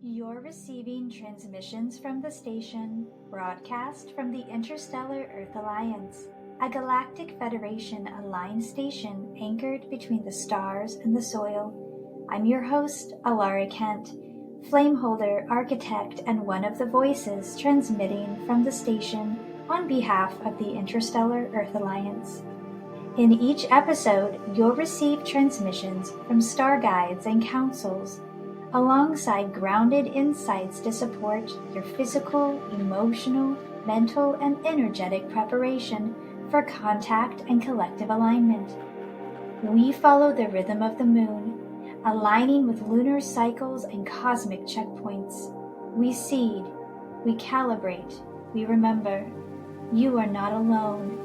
You're receiving transmissions from the station, broadcast from the Interstellar Earth Alliance, a galactic federation aligned station anchored between the stars and the soil. I'm your host, Ahlara Kent, flameholder, architect, and one of the voices transmitting from the station on behalf of the Interstellar Earth Alliance. In each episode, you'll receive transmissions from star guides and councils, alongside grounded insights to support your physical, emotional, mental, and energetic preparation for contact and collective alignment. We follow the rhythm of the moon, aligning with lunar cycles and cosmic checkpoints. We seed, we calibrate, we remember. You are not alone.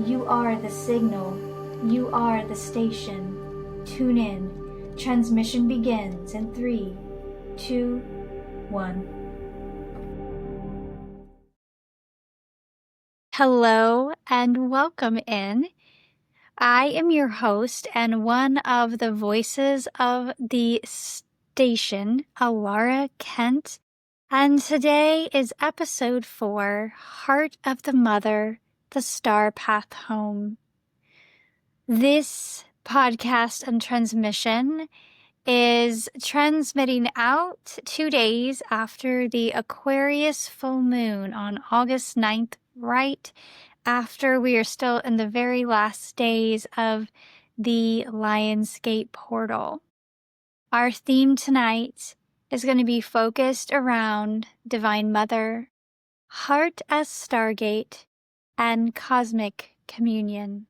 You are the signal. You are the station. Tune in. Transmission begins in 3, 2, 1. Hello and welcome in. I am your host and one of the voices of the station, Ahlara Kent, and today is episode 4, Heart of the Mother, the Star Path Home. This podcast and transmission is transmitting out 2 days after the Aquarius Full Moon on August 9th, right after we are still in the very last days of the Lionsgate portal. Our theme tonight is going to be focused around Divine Mother, Heart as Stargate, and Cosmic Communion.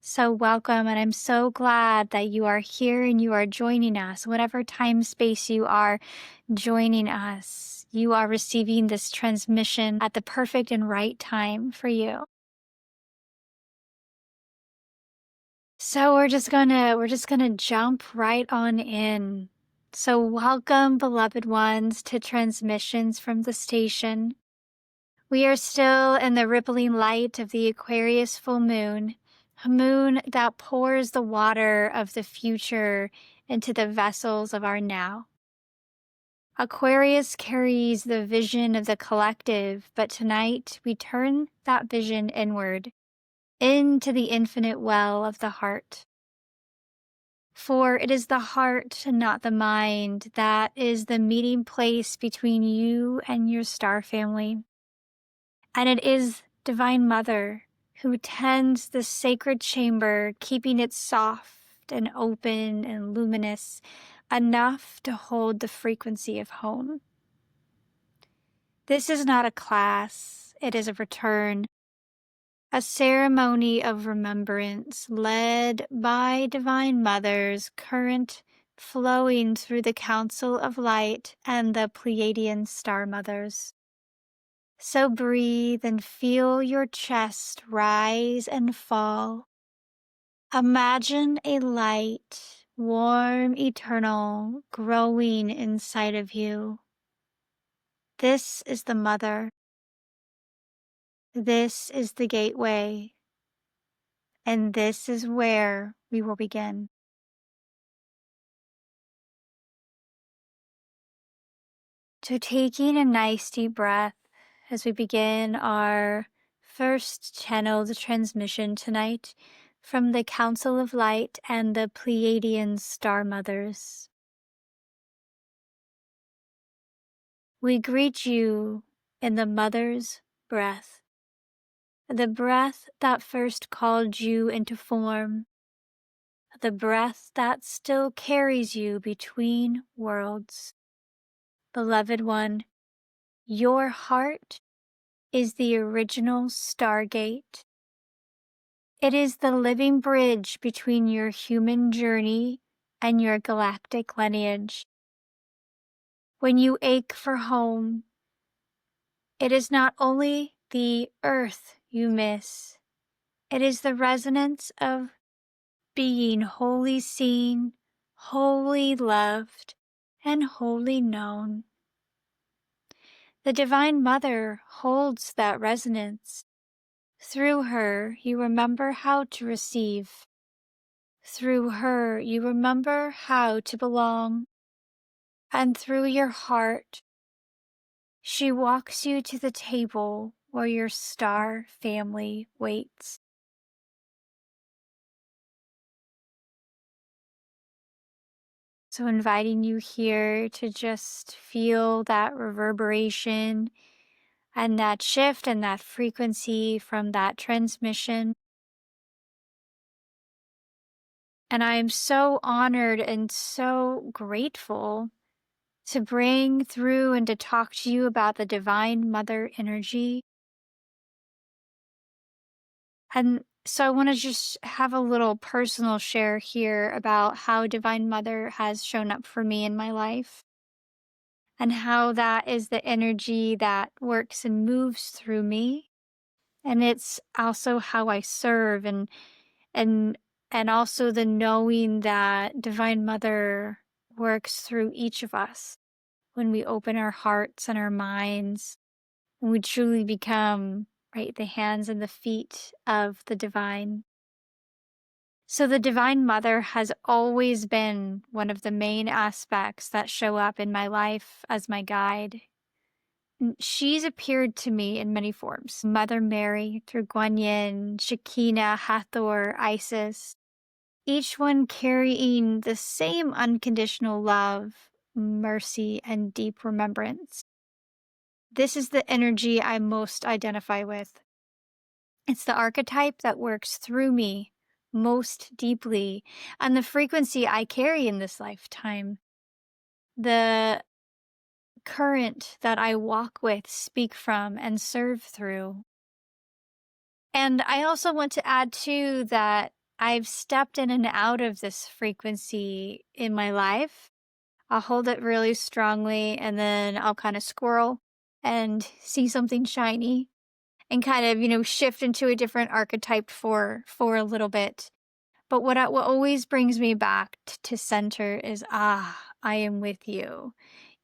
So welcome, and I'm so glad that you are here and you are joining us. Whatever time space you are joining us, you are receiving this transmission at the perfect and right time for you. So we're just gonna jump right on in. So welcome, beloved ones, to transmissions from the station. We are still in the rippling light of the Aquarius full moon, a moon that pours the water of the future into the vessels of our now. Aquarius carries the vision of the collective, but tonight we turn that vision inward, into the infinite well of the heart. For it is the heart and not the mind that is the meeting place between you and your star family. And it is Divine Mother who tends the sacred chamber, keeping it soft and open and luminous, enough to hold the frequency of home. This is not a class, it is a return, a ceremony of remembrance led by Divine Mother's current flowing through the Council of Light and the Pleiadian Star Mothers. So breathe and feel your chest rise and fall. Imagine a light, warm, eternal, growing inside of you. This is the Mother. This is the gateway. And this is where we will begin. So taking a nice deep breath as we begin our first channeled transmission tonight from the Council of Light and the Pleiadian Star Mothers. We greet you in the Mother's breath, the breath that first called you into form, the breath that still carries you between worlds. Beloved one, your heart is the original Stargate. It is the living bridge between your human journey and your galactic lineage. When you ache for home, it is not only the earth you miss, it is the resonance of being wholly seen, wholly loved, and wholly known. The Divine Mother holds that resonance. Through her, you remember how to receive. Through her, you remember how to belong. And through your heart, she walks you to the table where your star family waits. So, inviting you here to just feel that reverberation and that shift and that frequency from that transmission. And I am so honored and so grateful to bring through and to talk to you about the Divine Mother energy. And so I want to just have a little personal share here about how Divine Mother has shown up for me in my life and how that is the energy that works and moves through me. And it's also how I serve and and also the knowing that Divine Mother works through each of us when we open our hearts and our minds, when we truly become, right, the hands and the feet of the divine. So the Divine Mother has always been one of the main aspects that show up in my life as my guide. She's appeared to me in many forms. Mother Mary through Guan Yin, Shekinah, Hathor, Isis, each one carrying the same unconditional love, mercy, and deep remembrance. This is the energy I most identify with. It's the archetype that works through me most deeply, and the frequency I carry in this lifetime. The current that I walk with, speak from, and serve through. And I also want to add, too, that I've stepped in and out of this frequency in my life. I'll hold it really strongly, and then I'll kind of squirrel and see something shiny and kind of, shift into a different archetype for a little bit. But what always brings me back to center is, I am with you.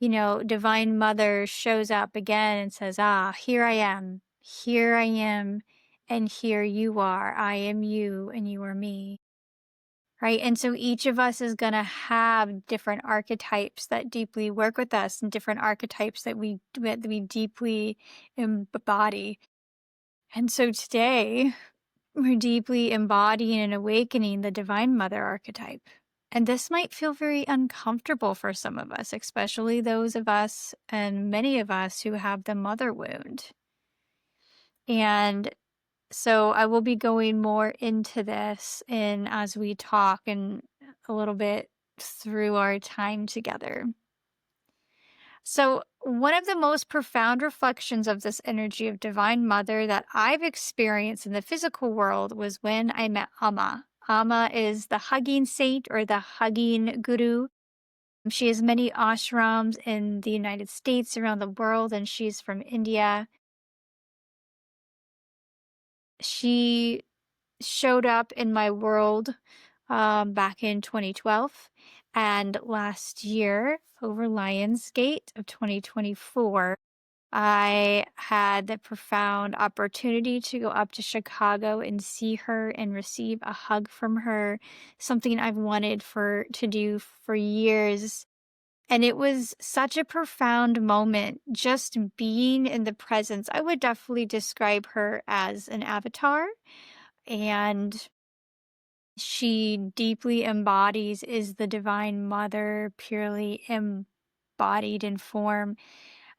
Divine Mother shows up again and says, here I am, and here you are. I am you, and you are me. Right. And so each of us is going to have different archetypes that deeply work with us and different archetypes that we deeply embody. And so today we're deeply embodying and awakening the Divine Mother archetype. And this might feel very uncomfortable for some of us, especially those of us and many of us who have the mother wound. And so I will be going more into this as we talk and a little bit through our time together. So one of the most profound reflections of this energy of Divine Mother that I've experienced in the physical world was when I met Amma. Amma is the hugging saint or the hugging guru. She has many ashrams in the United States, around the world, and she's from India. She showed up in my world back in 2012, and last year over Lionsgate of 2024, I had the profound opportunity to go up to Chicago and see her and receive a hug from her, something I've wanted to do for years. And it was such a profound moment just being in the presence. I would definitely describe her as an avatar, and she deeply is the Divine Mother, purely embodied in form.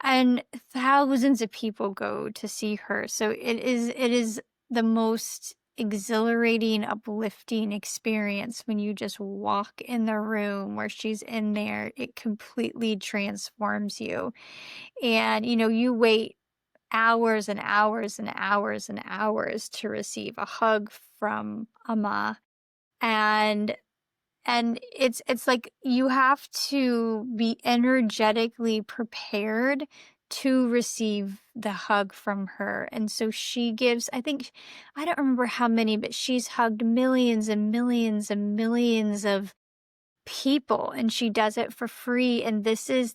And thousands of people go to see her. So it is the most exhilarating, uplifting experience when you just walk in the room where she's in there. It completely transforms you. And you wait hours and hours and hours and hours to receive a hug from Amma. And it's like you have to be energetically prepared to receive the hug from her. And so she gives, I don't remember how many, but she's hugged millions and millions and millions of people, and she does it for free. And this is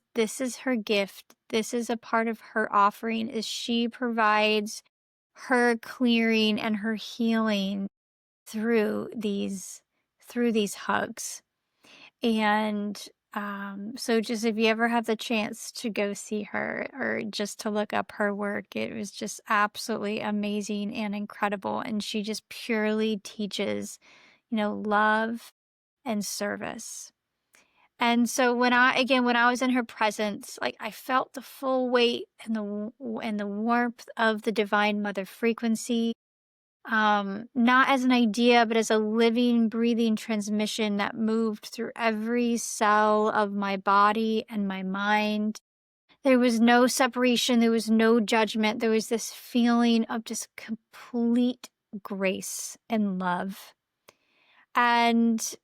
her gift. This is a part of her offering, is she provides her clearing and her healing through these hugs. And So just if you ever have the chance to go see her or just to look up her work, it was just absolutely amazing and incredible. And she just purely teaches, love and service. And so when I was in her presence, like I felt the full weight and the warmth of the Divine Mother frequency, not as an idea, but as a living, breathing transmission that moved through every cell of my body and my mind. There was no separation, there was no judgment, there was this feeling of just complete grace and love. And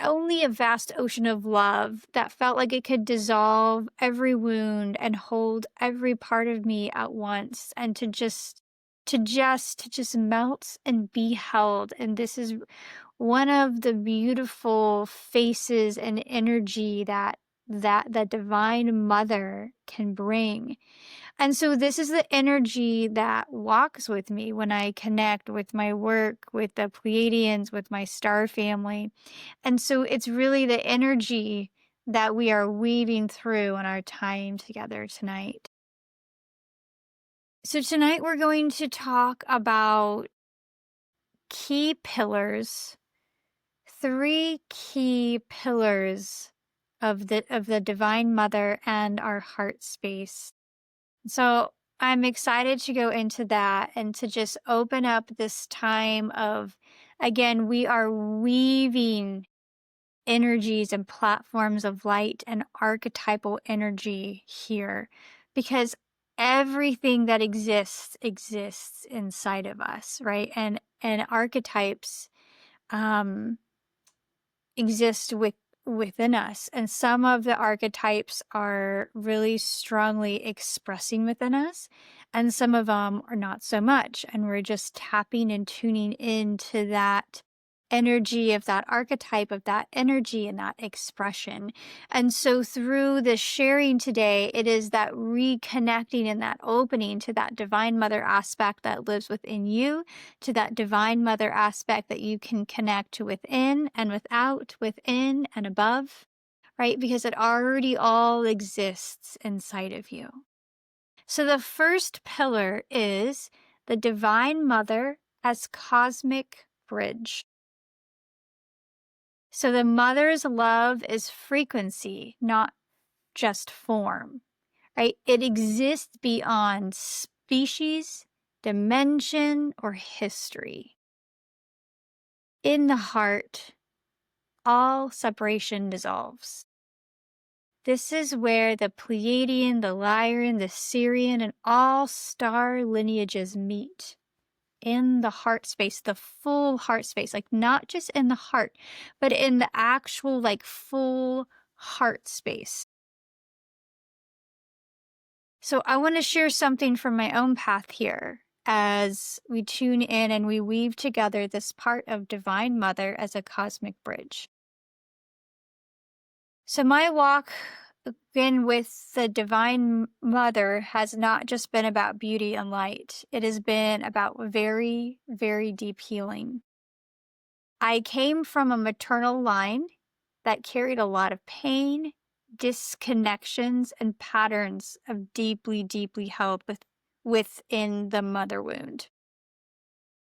only a vast ocean of love that felt like it could dissolve every wound and hold every part of me at once, and to just melt and be held. And this is one of the beautiful faces and energy that the Divine Mother can bring. And so this is the energy that walks with me when I connect with my work, with the Pleiadians, with my star family. And so it's really the energy that we are weaving through in our time together tonight. So tonight we're going to talk about key pillars, three key pillars of the Divine Mother and our heart space. So I'm excited to go into that and to just open up this time of, again, we are weaving energies and platforms of light and archetypal energy here, because everything that exists inside of us, right? And archetypes exist within us, and some of the archetypes are really strongly expressing within us, and some of them are not so much, and we're just tapping and tuning into that energy of that archetype, of that energy and that expression. And so through the sharing today, it is that reconnecting and that opening to that Divine Mother aspect that lives within you, to that Divine Mother aspect that you can connect to within and without, within and above, right? Because it already all exists inside of you. So the first pillar is the Divine Mother as cosmic bridge. So the mother's love is frequency, not just form, right? It exists beyond species, dimension, or history. In the heart, all separation dissolves. This is where the Pleiadian, the Lyran, the Sirian, and all star lineages meet. In the heart space, the full heart space, like not just in the heart, but in the actual, like, full heart space. So I want to share something from my own path here as we tune in and we weave together this part of Divine Mother as a cosmic bridge. So my walk again with the Divine Mother has not just been about beauty and light. It has been about very, very deep healing. I came from a maternal line that carried a lot of pain, disconnections, and patterns of deeply, deeply held within the mother wound.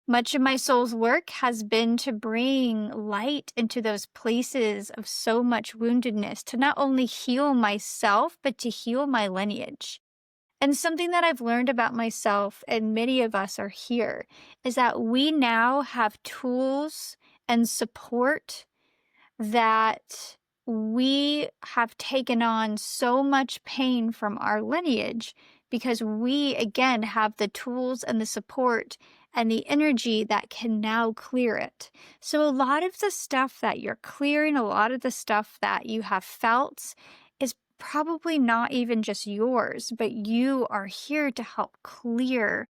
Much of my soul's work has been to bring light into those places of so much woundedness, to not only heal myself, but to heal my lineage. And something that I've learned about myself, and many of us are here, is that we now have tools and support that we have taken on so much pain from our lineage because we, again, have the tools and the support and the energy that can now clear it. So a lot of the stuff that you're clearing, a lot of the stuff that you have felt is probably not even just yours, but you are here to help clear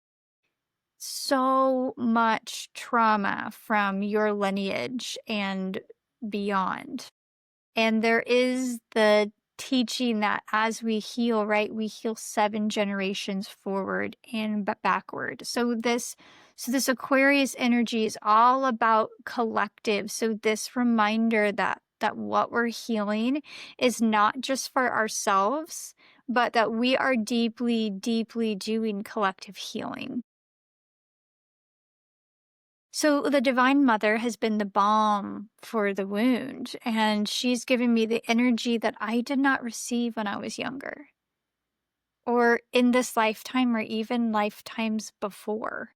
so much trauma from your lineage and beyond. And there is the teaching that as we heal, right, we heal 7 generations forward and backward. So this Aquarius energy is all about collective. So this reminder that that what we're healing is not just for ourselves, but that we are deeply, deeply doing collective healing. So the Divine Mother has been the balm for the wound, and she's given me the energy that I did not receive when I was younger, or in this lifetime, or even lifetimes before.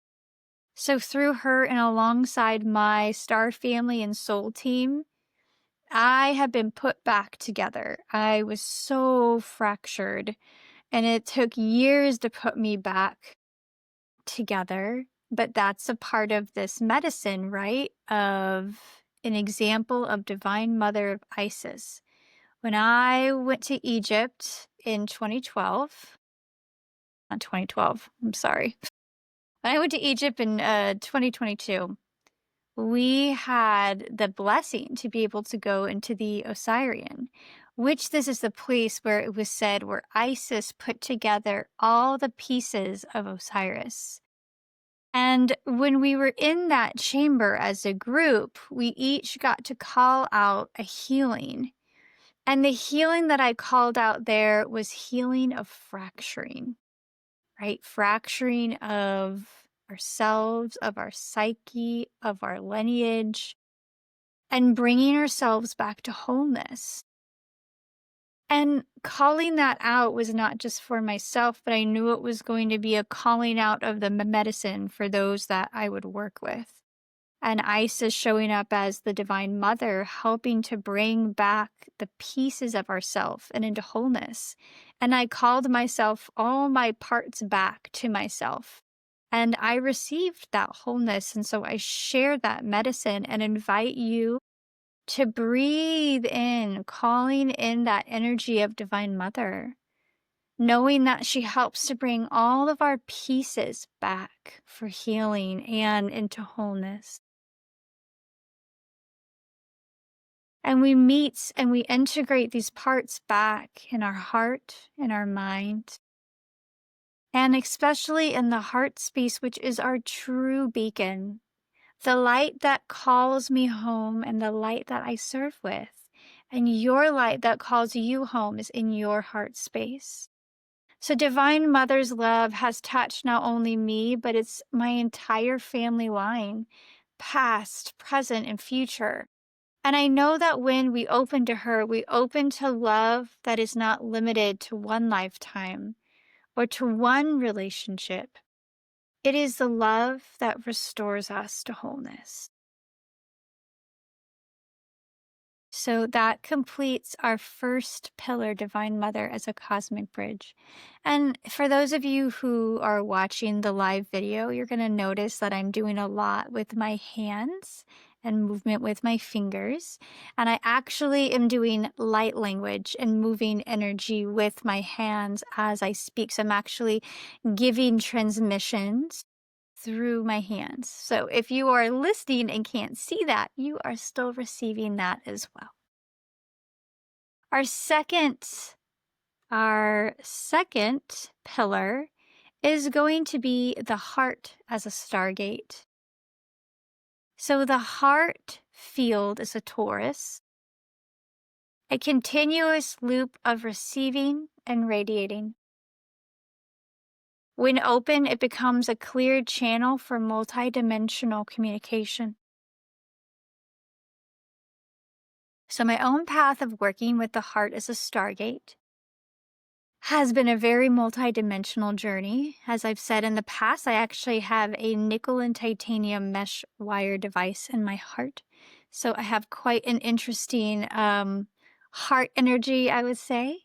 So through her and alongside my star family and soul team, I have been put back together. I was so fractured, and it took years to put me back together. But that's a part of this medicine, right? Of an example of Divine Mother of Isis. When I went to Egypt in 2012, not 2012, I'm sorry. When I went to Egypt in 2022, we had the blessing to be able to go into the Osirian, which this is the place where it was said where Isis put together all the pieces of Osiris. And when we were in that chamber as a group, we each got to call out a healing. And the healing that I called out there was healing of fracturing, right? Fracturing of ourselves, of our psyche, of our lineage, and bringing ourselves back to wholeness. And calling that out was not just for myself, but I knew it was going to be a calling out of the medicine for those that I would work with. And Isis showing up as the Divine Mother, helping to bring back the pieces of ourself and into wholeness. And I called myself all my parts back to myself. And I received that wholeness. And so I share that medicine and invite you to breathe in, calling in that energy of Divine Mother, knowing that she helps to bring all of our pieces back for healing and into wholeness. And we meet and we integrate these parts back in our heart, in our mind, and especially in the heart space, which is our true beacon, the light that calls me home and the light that I serve with. And your light that calls you home is in your heart space. So Divine Mother's love has touched not only me, but it's my entire family line, past, present, and future. And I know that when we open to her, we open to love that is not limited to one lifetime or to one relationship. It is the love that restores us to wholeness. So that completes our first pillar, Divine Mother, as a cosmic bridge. And for those of you who are watching the live video, you're going to notice that I'm doing a lot with my hands and movement with my fingers. And I actually am doing light language and moving energy with my hands as I speak. So I'm actually giving transmissions through my hands. So if you are listening and can't see that, you are still receiving that as well. Our second pillar is going to be the heart as a stargate. So the heart field is a torus, a continuous loop of receiving and radiating. When open, it becomes a clear channel for multidimensional communication. So my own path of working with the heart as a stargate has been a very multidimensional journey. As I've said in the past, I actually have a nickel and titanium mesh wire device in my heart. So I have quite an interesting heart energy, I would say.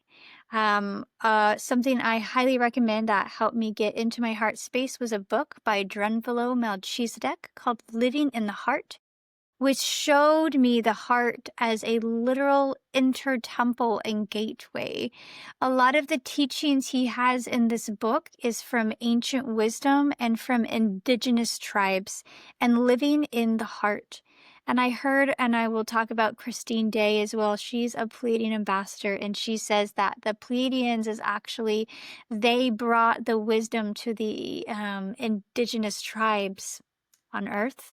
Something I highly recommend that helped me get into my heart space was a book by Drunvalo Melchizedek called Living in the Heart, which showed me the heart as a literal intertemple and gateway. A lot of the teachings he has in this book is from ancient wisdom and from indigenous tribes and living in the heart. And I heard, and I will talk about Christine Day as well. She's a Pleiadian ambassador, and she says that the Pleiadians is actually, they brought the wisdom to the indigenous tribes on Earth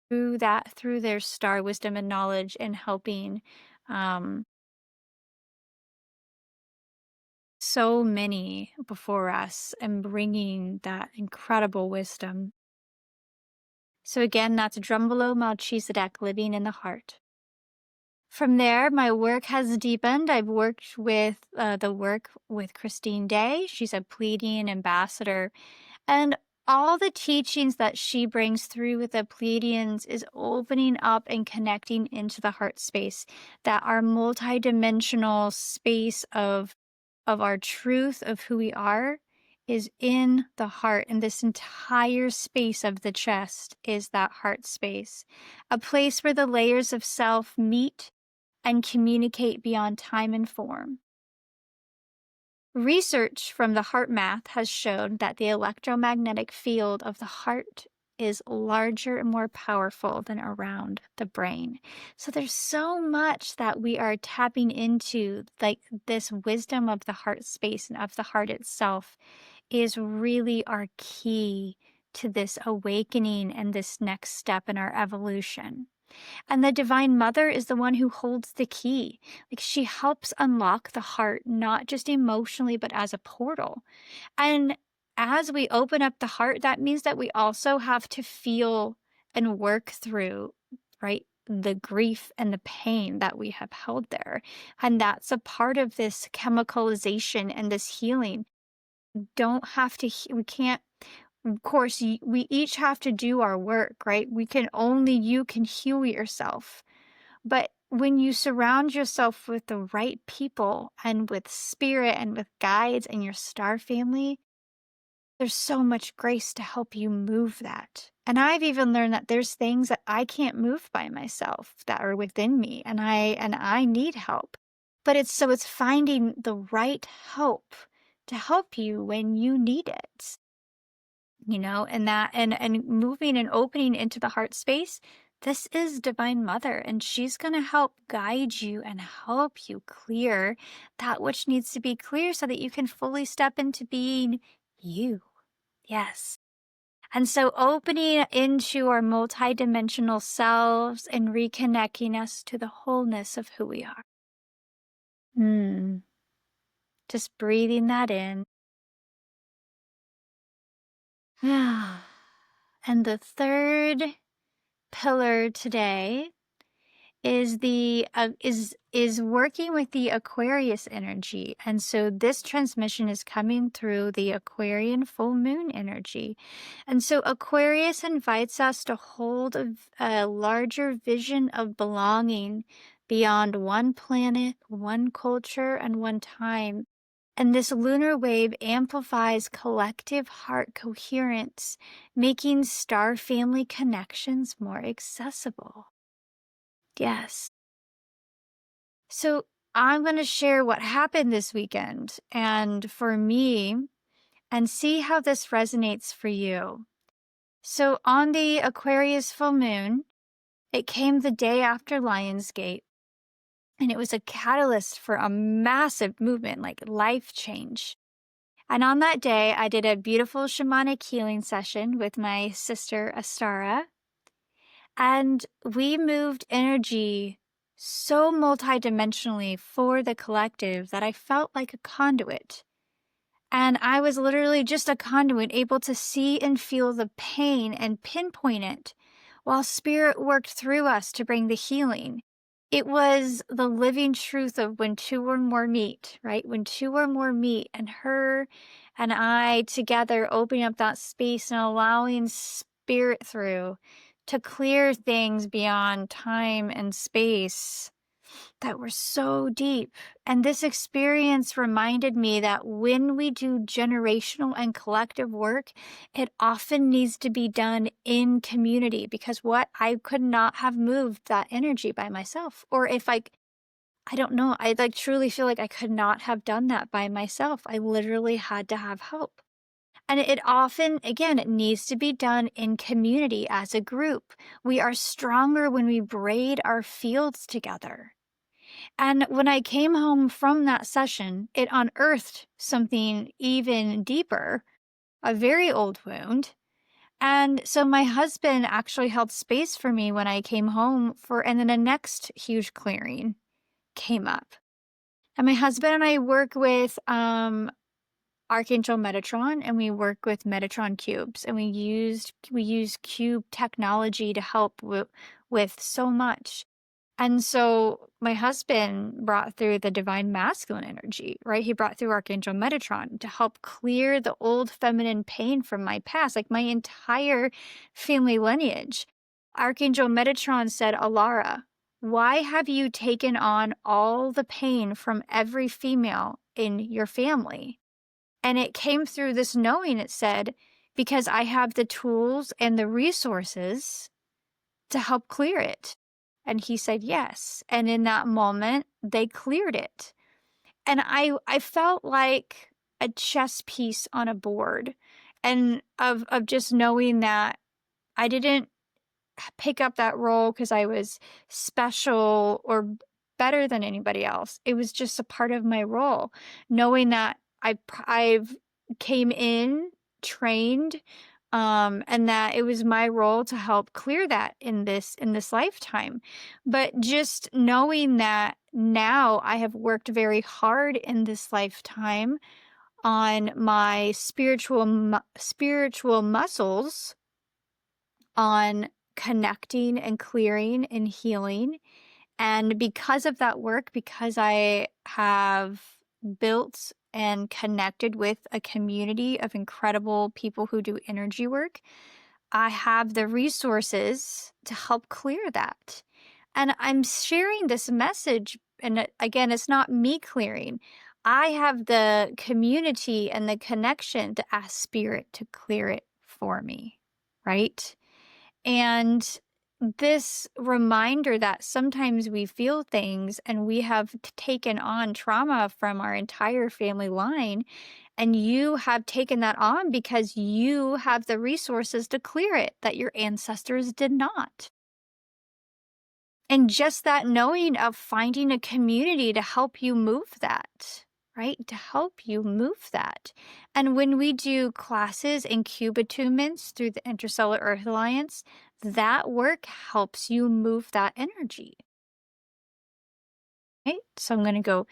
through their star wisdom and knowledge and helping Um, so many before us and bringing that incredible wisdom. So again, that's Drumbelow Melchizedek, living in the heart. From there, my work has deepened. I've worked with the work with Christine Day. She's a Pleiadian ambassador. And all the teachings that she brings through with the Pleiadians is opening up and connecting into the heart space, that our multidimensional space of our truth of who we are is in the heart. And this entire space of the chest is that heart space, a place where the layers of self meet and communicate beyond time and form. Research from the heart math has shown that the electromagnetic field of the heart is larger and more powerful than around the brain. So there's so much that we are tapping into, like this wisdom of the heart space and of the heart itself is really our key to this awakening and this next step in our evolution. And the Divine Mother is the one who holds the key. Like, she helps unlock the heart, not just emotionally, but as a portal. And as we open up the heart, that means that we also have to feel and work through, right, the grief and the pain that we have held there. And that's a part of this chemicalization and this healing. Don't have to, we can't, of course, we each have to do our work, right? You can heal yourself. But when you surround yourself with the right people and with spirit and with guides and your star family, there's so much grace to help you move that. And I've even learned that there's things that I can't move by myself that are within me, and I need help. But it's finding the right help to help you when you need it. And that and moving and opening into the heart space, this is Divine Mother, and she's going to help guide you and help you clear that which needs to be clear so that you can fully step into being you. Yes. And so opening into our multidimensional selves and reconnecting us to the wholeness of who we are. Just breathing that in. And the third pillar today is is working with the Aquarius energy. And so this transmission is coming through the Aquarian full moon energy. And so Aquarius invites us to hold a larger vision of belonging beyond one planet, one culture, and one time. And this lunar wave amplifies collective heart coherence, making star family connections more accessible. Yes. So I'm going to share what happened this weekend and for me, and see how this resonates for you. So on the Aquarius full moon, it came the day after Lionsgate, and it was a catalyst for a massive movement, like life change. And on that day, I did a beautiful shamanic healing session with my sister Ahlara, and we moved energy so multidimensionally for the collective that I felt like a conduit. And I was literally just a conduit, able to see and feel the pain and pinpoint it while spirit worked through us to bring the healing. It was the living truth of when two or more meet, right? When two or more meet, and her and I together opening up that space and allowing spirit through to clear things beyond time and space that were so deep. And this experience reminded me that when we do generational and collective work, it often needs to be done in community, because I could not have moved that energy by myself. Or if I don't know, I truly feel like I could not have done that by myself. I literally had to have help. And it often, again, it needs to be done in community as a group. We are stronger when we braid our fields together. And when I came home from that session, it unearthed something even deeper, a very old wound. And so my husband actually held space for me when I came home and then the next huge clearing. came up. And my husband and I work with Archangel Metatron, and we work with Metatron cubes, and we use cube technology to help with so much. And so my husband brought through the divine masculine energy, right? He brought through Archangel Metatron to help clear the old feminine pain from my past, like my entire family lineage. Archangel Metatron said, Ahlara, why have you taken on all the pain from every female in your family? And it came through this knowing, it said, because I have the tools and the resources to help clear it. And he said yes. And in that moment, they cleared it. And I felt like a chess piece on a board, and of just knowing that I didn't pick up that role because I was special or better than anybody else. It was just a part of my role, knowing that I've came in, trained, and that it was my role to help clear that in this lifetime. But just knowing that now I have worked very hard in this lifetime on my spiritual muscles, on connecting and clearing and healing. And because of that work, because I have built and connected with a community of incredible people who do energy work, I have the resources to help clear that. And I'm sharing this message, and again, it's not me clearing. I have the community and the connection to ask Spirit to clear it for me, right? And this reminder that sometimes we feel things and we have taken on trauma from our entire family line, and you have taken that on because you have the resources to clear it that your ancestors did not. And just that knowing of finding a community to help you move that, right? To help you move that. And when we do classes and cube attunements through the Interstellar Earth Alliance, that work helps you move that energy. Okay, so I'm going to go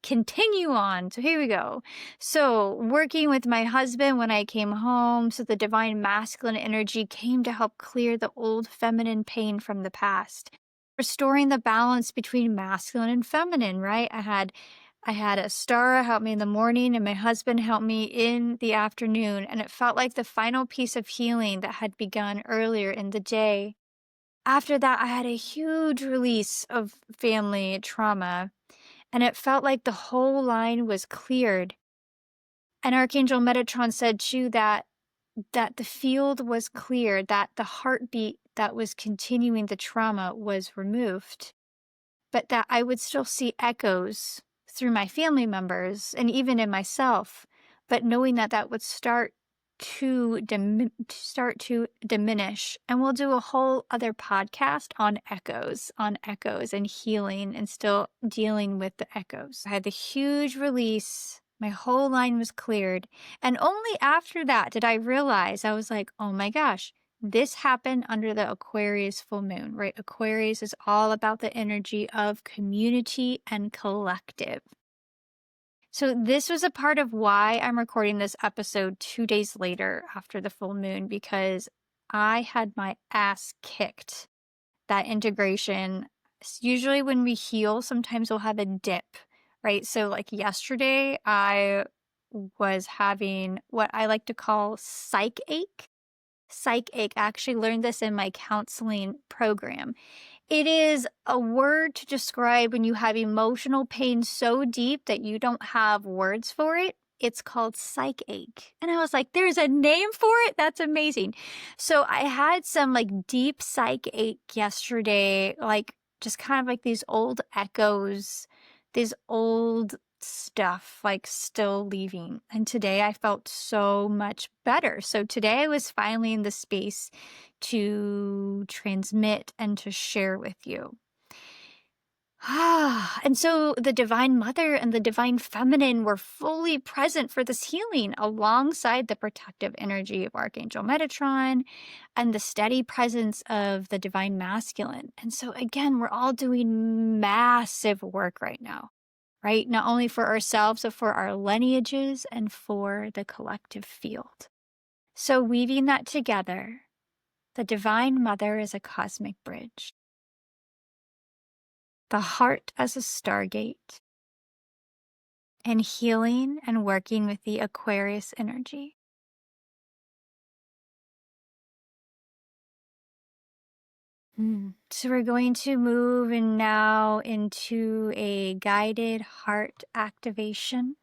continue on. So here we go. So working with my husband when I came home, so the divine masculine energy came to help clear the old feminine pain from the past. Restoring the balance between masculine and feminine, right? I had Ahlara help me in the morning, and my husband helped me in the afternoon, and it felt like the final piece of healing that had begun earlier in the day. After that, I had a huge release of family trauma, and it felt like the whole line was cleared. And Archangel Metatron said too that the field was cleared, that the heartbeat that was continuing the trauma was removed, but that I would still see echoes through my family members and even in myself, but knowing that that would start to diminish. And we'll do a whole other podcast on echoes and healing and still dealing with the echoes. I had the huge release. My whole line was cleared. And only after that did I realize, I was like, oh my gosh, this happened under the Aquarius full moon, right? Aquarius is all about the energy of community and collective. So this was a part of why I'm recording this episode 2 days later after the full moon, because I had my ass kicked. That integration, usually when we heal, sometimes we'll have a dip, right? So like yesterday, I was having what I like to call psych ache. Psych ache. I actually learned this in my counseling program. It is a word to describe when you have emotional pain so deep that you don't have words for it. It's called psych ache. And I was like, there's a name for it? That's amazing. So I had some like deep psych ache yesterday, like just kind of like these old echoes, these old stuff like still leaving. And today I felt so much better. So today I was finally in the space to transmit and to share with you. And so the Divine Mother and the Divine Feminine were fully present for this healing alongside the protective energy of Archangel Metatron and the steady presence of the Divine Masculine. And so, again, we're all doing massive work right now, right? Not only for ourselves, but for our lineages and for the collective field. So, weaving that together, the Divine Mother is a cosmic bridge. The heart as a stargate, and healing and working with the Aquarius energy. So we're going to move in now into a guided heart activation.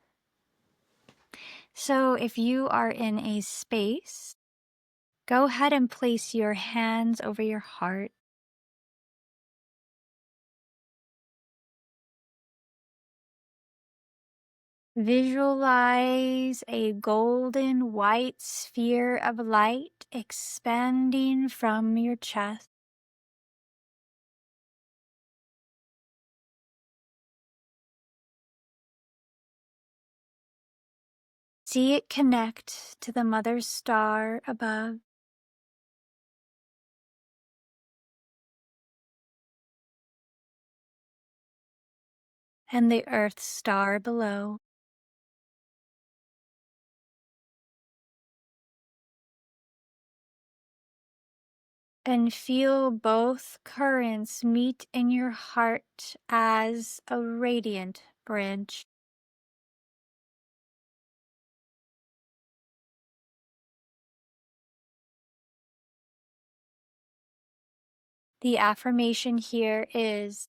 So if you are in a space, go ahead and place your hands over your heart. Visualize a golden white sphere of light expanding from your chest. See it connect to the mother star above. And the earth star below. And feel both currents meet in your heart as a radiant bridge. The affirmation here is,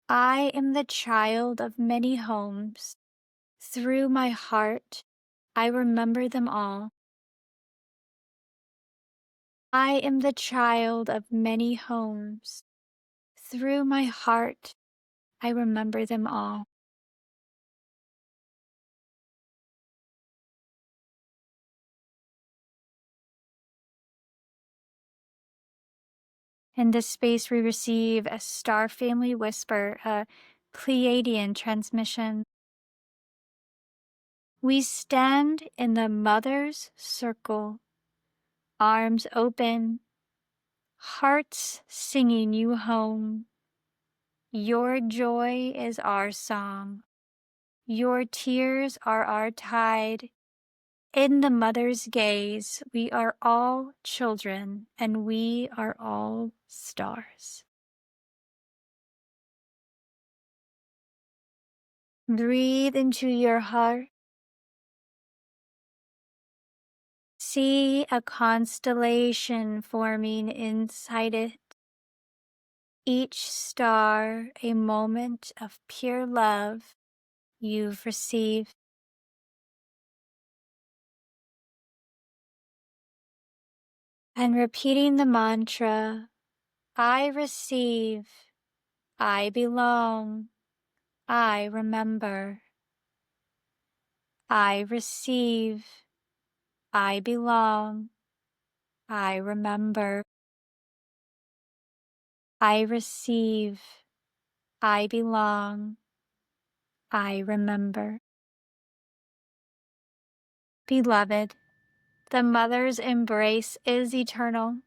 I am the child of many homes. Through my heart, I remember them all. I am the child of many homes. Through my heart, I remember them all. In this space, we receive a star family whisper, a Pleiadian transmission. We stand in the mother's circle, arms open, hearts singing you home. Your joy is our song. Your tears are our tide. In the mother's gaze, we are all children, and we are all stars. Breathe into your heart. See a constellation forming inside it. Each star a moment of pure love you've received. And repeating the mantra, I receive, I belong, I remember. I receive, I belong, I remember. I receive, I belong, I remember. Beloved, the mother's embrace is eternal.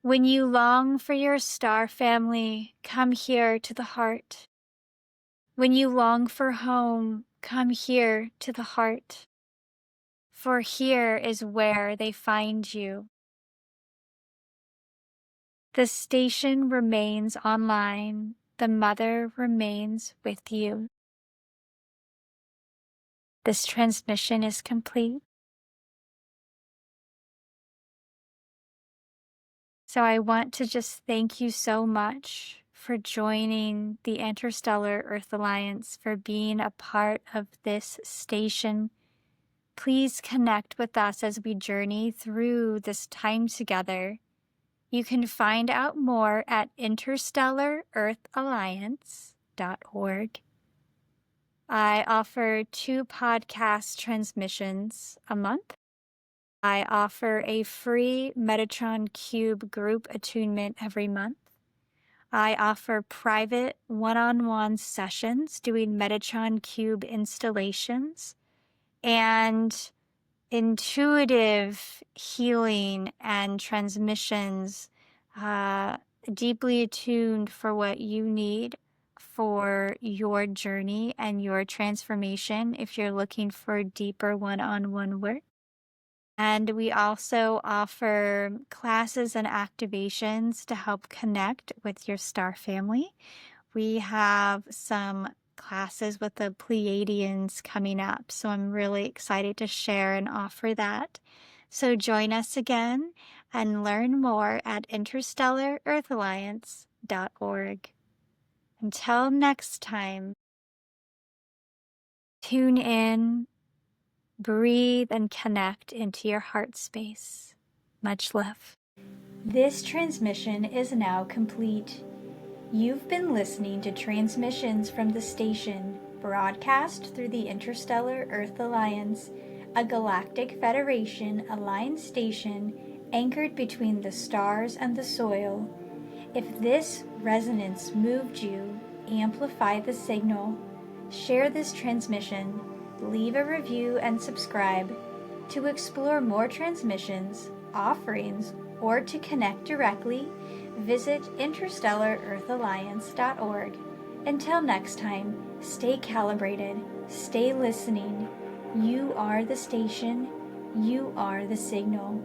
When you long for your star family, come here to the heart. When you long for home, come here to the heart. For here is where they find you. The station remains online. The mother remains with you. This transmission is complete. So I want to just thank you so much for joining the Interstellar Earth Alliance, for being a part of this station. Please connect with us as we journey through this time together. You can find out more at interstellarearthalliance.org. I offer 2 podcast transmissions a month. I offer a free Metatron Cube group attunement every month. I offer private one-on-one sessions doing Metatron Cube installations and intuitive healing and transmissions, deeply attuned for what you need for your journey and your transformation if you're looking for deeper one-on-one work. And we also offer classes and activations to help connect with your star family. We have some classes with the Pleiadians coming up, so I'm really excited to share and offer that. So join us again and learn more at interstellarearthalliance.org. Until next time, tune in, breathe, and connect into your heart space. Much love. This transmission is now complete. You've been listening to transmissions from the station, broadcast through the Interstellar Earth Alliance, a galactic federation aligned station anchored between the stars and the soil. If this resonance moved you, amplify the signal. Share this transmission, leave a review and subscribe. To explore more transmissions, offerings, or to connect directly, visit interstellarearthalliance.org. Until next time, stay calibrated, stay listening. You are the station, you are the signal.